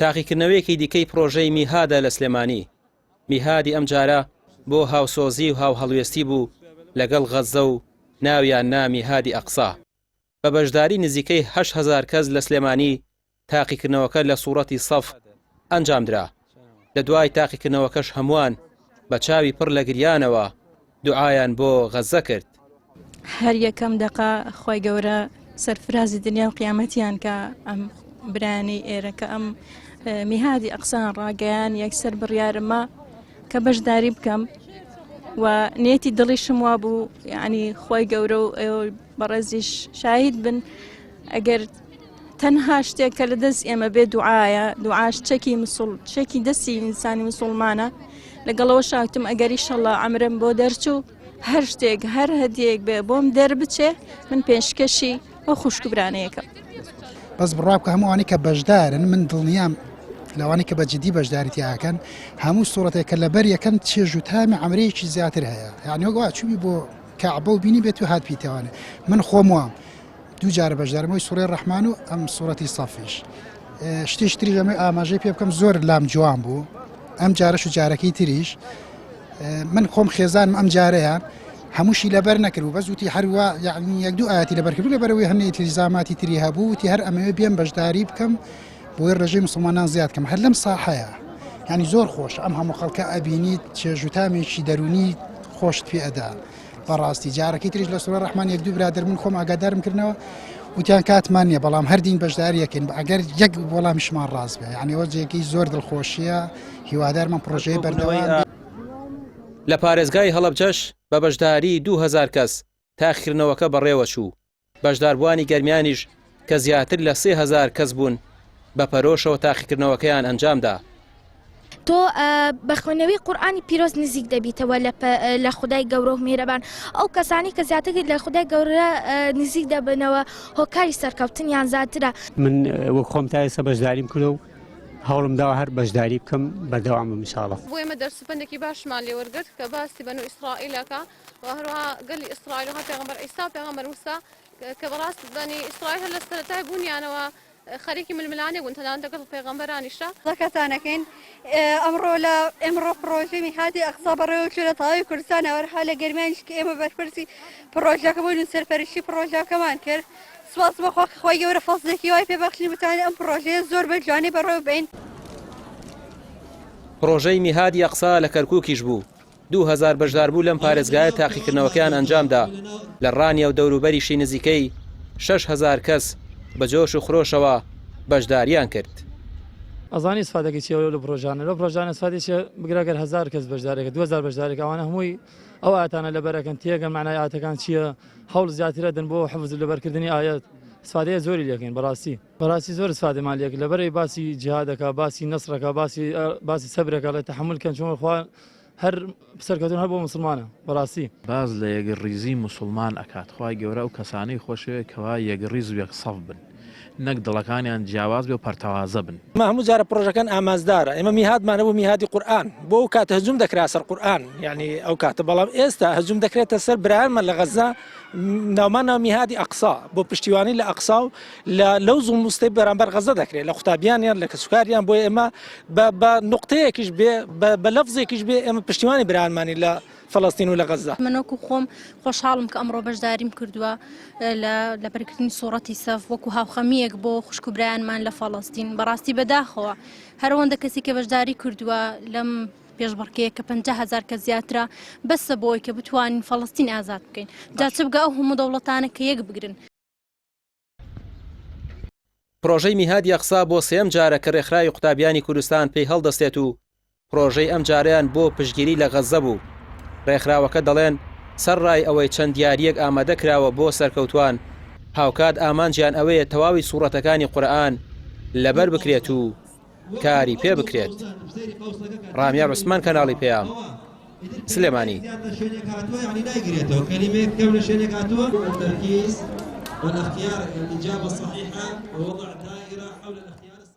تاقیکردنەوەیەکی دیکەی پرۆژەی میهادە لە سلێمانی. میهادی ئەم جارە بۆ هاوسۆزی و هاوهەڵوێستی بوو لەگەڵ غەزە و ناویان نا میهادی ئەقسا. بە بەشداری نزیکەی 8,000 کەس لە سلێمانی تاقیکردنەوەکە لە سوورەتی سەف ئەنجامدرا. لە دوای تاقیکردنەوەکەش هەمووان بە چاوی پڕ لە گریانەوە دوعایان بۆ غەزە کرد. هەر یەکەم دقا خۆی گەورە سەرفرازی دنیا و قیامەتیان کە ئەم برانی ئێرە کە ئەم میهادی ئەقسان ڕاگەیان یەکسەر بڕیارمە کە بەشداری بکەم و نێتی دڵیشم وا بوو، یعنی خۆی گەورە و ئێوە بەڕێزیش شاهید بن ئەگەر تەنها شتێک کە لە دەست ئێمە بێ دوعاە، دوعاش چەکی دەستی ئینسانی مسلمانە. لەگەڵەوە شاوتم ئەگەر ئیشەڵڵا عەمرم بۆ دەرچوو هەر شتێک هەر هەدیەک بێ بۆم دەربچێ من پێشکەشی بۆ خوشکبرانەیەکە. بەس بڕابکە هەمووانی کە بەشدارن من دڵنیام لەوانی کە بەجددی بەشداریتیاکەن هەموو سوورەتێک کە لەبەر یەکەن چێژ و تامی عەمرەیەکی زیاتر هەیە. یعنی وەگووا چووی بۆ کەعبە و بینی بێت و هات پیتەوانێ. من خۆم وام دوو جارە بەشدارمەوەی سوورەی ڕەحمان و ئەم سوورەتی سەفیش. شتێش تری ئەمەی ئاماژەی پێ بکەم زۆر لام جوان بوو. ئەم جارەش و جارەکەی تریش من خۆم خێزانم ئەم جارەیان هەمووشی لەبەر نەکرد بە زووتی هەروە یعنی یەک دوو ئاەتی لەبەرکردو لەبەرەوەی هەنێ تیزاماتی تری هەبوو وتی هەر ئەمەوێ بێم بەشداری بکەم بۆی ڕێژەی مسلمانان زیاد بکەم. هەر لەم ساحەیە ینی زۆر خۆش ئەم هەموو خەڵکە ئەبینیت چێژوتامێکی دەرونی خۆشت پێ ئەدا. بەڕاستی جارەکەی تریش لە سوورەی ڕەحمان یەک دوو برادر من خۆم ئاگادارم کردنەوە وتیان کاتمان نییە بەڵام هەردین بەشداریەکەین ئەگەر یەک وەڵامیشمان ڕاست بێ. یعنی ئەوە جێگەی زۆر دڵخۆشیە. هیوادارمان پرۆژەیە بەردەوام لە پارێزگای هەڵەبجەش بە بەشداری 2,000 کەس تاقیکردنەوەکە بەڕێوە چوو. بەشداربوانی گەرمیانیش کە زیاتر لە 3,000 کەس بوون بە پەرۆشەوە تاقیکردنەوەکەیان ئەنجامدا. تۆ بە خوێنەوەی قورئانی پیرۆز نزیک دەبیتەوە لە خودای گەورە و میهرەبان. ئەو کەسانی کە زیاتر لە خودای گەورە نزیک دەبنەوە هۆکاری سەرکەوتنیان زیاترە. من وەک خۆم تا ئێستا بەشداریم کردو و هەوڵم داوە هەر بەشداری بکەم بەردەوام بم ئینشاڵڵا. بۆ ئێمە دەرسوبەندێکی باشمان لێ وەرگرت کە باسی بەنو ئیسرائیلەکە و هەروەها گەلی ئیسرائیل و ها پێغەمبەر عیسا پێغەمبەر موسا کە بەڕاست بەنی ئیسرائیل هەر لە سەرەتای بوونیانەوە خەریکی ململانێ بوون تەنانەت لەگەڵ پێغەمبەرانیشە. ڕەکەتانەکەین ئەمڕۆ پرۆژەی میهادی ئەقسا بەڕێوەچوو لە تەواوی کوردستانە وەرها لە گەرمانیش کە ئێمە بەرپرسی پرۆژەکە بووین و سەرپەرشتی پرۆژەکەمان کرد. سوپاس بەخوا خۆی گەورە فەزلێکی وای پێبەخشین بتوانین ئەم پرۆژەیە زۆر بەجوانی بەڕێوە بین. پرۆژەی میهادی ئەقسا لە کەرکووکیش بوو. 2,000 بەشدار بوو لەم پارێزگایە تاقیکردنەوەکەیان ئەنجامدا. لە ڕانیە و دەوروبەریشی نزیکەی 6,000 کەس بە جۆش و خرۆشەوە بەشداریان کرد. ئەزانی سفادەکەی چیە لە پرۆژانە لە پرۆژانە سفادی چێ بگراگەر 1,000 کەس بەشدارێکە 2,000 بەشدارێک ئەوانە هەمووی ئەو ئاەتانە لەبەرەکەن تێگەن معنای ئاەتەکان چییە هەوڵ زیاترە دەن بۆ حەفز لەبەرکردنی ئاەت سفادەیە زۆری لەکەین. بەڕاستی زۆر سفادەمان لێک لەبەرەی باسی جیهادەکە باسی نەسڕەکە باسی سەبرەکە لە تەحملکەن چۆن خوا هەر سەرکەوتن هەر بۆ مسلمانە. بەڕاستی باز لە یەکڕیزی مسلمان ئەکات خوای گەورە و کەسانەی خۆشەوێت کەوا یەکڕیز و یەک سەف بن نەک دڵەکانیان جیاواز بێ و پەرتەوازە بن. ئەمە هەموو جارە پرۆژەکان ئامانزدارە. ئێمە میهادمانە بۆ میهادی قورئان بۆ ئەو کاتە هەجوم دەکرا سەر قورئان یعنی ئەو کاتە بەڵام ئێستا هەجوم دەکرێتە سەر برایانمان لە غەزە ناومانە میهادی ئەقسا بۆ پشتیوانی لە ئەقسا و لەو زوڵم و ستەی بەرامبەر غەزە دەکرێت لە قوتابیانیان لە کەسوکاریان بۆ ئێمە بە نوقتەیەکیش بێ بە لەفزێکیش بێ ئێمە پشتیوانی برایانمانی لە فەڵەستین و لە غەزە. منۆکو خۆم خۆشحاڵم کە ئەمڕۆ بەشداریم کردووە لە بەرکردنی سوورەتی سەف وەکو هاوخەمیەک بۆ خوشکبرایانمان لە فەڵەستین. بەڕاستی بەداخەوە هەروەندە کەسی کە بەشداری کردووە لەم پێشبڕکەیە کە 50,000 کە زیاترە بەسە بۆی کە بتوانین فەڵەستین ئازاد بکەین. جا چ بگە ئەو هەموو دەوڵەتانە کە یەک بگرن. پرۆژەی میهادی ئەقسا بۆ سێم جارە کە ڕێکخراوی قوتابیانی کوردستان پێی هەڵدەستێت و پرۆژەی ئەم جاریان بۆ پشتگیری لە غەزە بوو. ڕێکخراوەکە دەڵێن سەرڕای ئەوەی چەند دیاریەک ئامادە کراوە بۆ سەرکەوتوان هاوکات ئامانجیان ئەوەیە تەواوی سوورەتەکانی قورئان لەبەر بکرێت و کاری پێ بکرێت. ڕامیار عوسمان کەناڵی پێیام سلێمانی. والاختيار الإجابة الصحيحة ووضع دائرة حول الاختيار